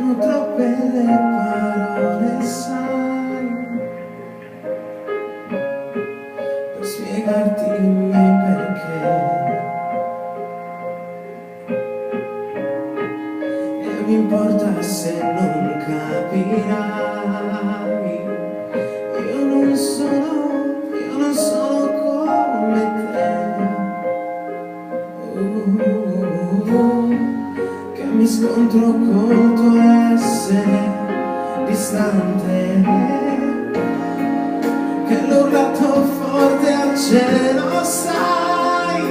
sono troppe le parole, sai, per spiegarti i miei perché. E mi importa se non capirai. Io non sono come te, che mi scontro col tuo essere distante, che l'ho urlato forte al cielo, sai,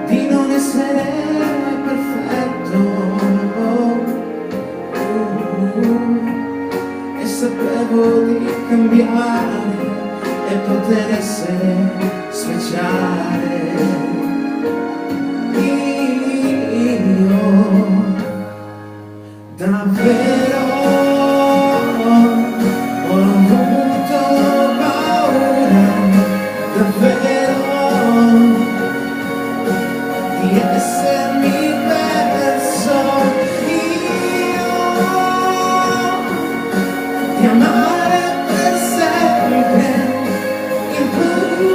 di non essere perfetto, e sapevo di cambiare e poter essere speciale. Davvero ho avuto paura, davvero, di essermi perso io, di amare per sempre il blu,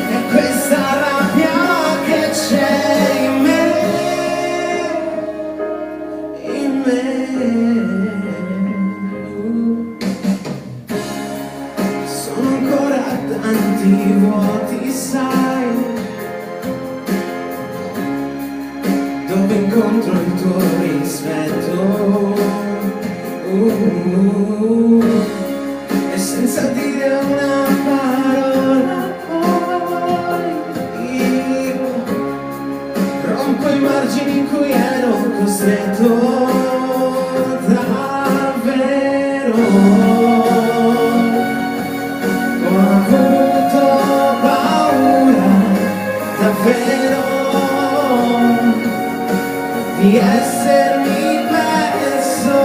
e questa rabbia che c'è in me. Sono ancora tanti vuoti, sai, dove incontro il tuo rispetto, e senza dire una parola poi io rompo i margini in cui ero costretto. Davvero ho avuto paura, davvero, di essermi perso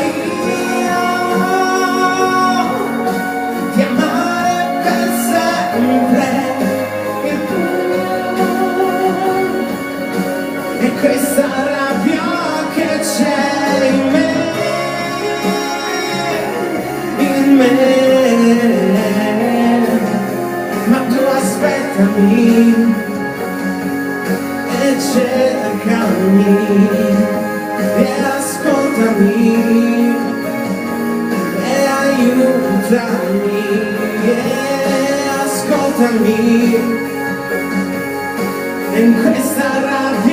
io, di amare per sempre il blu, e questa rabbia che c'è in me, ma tu aspettami e cercami e ascoltami e aiutami e ascoltami in questa rabbia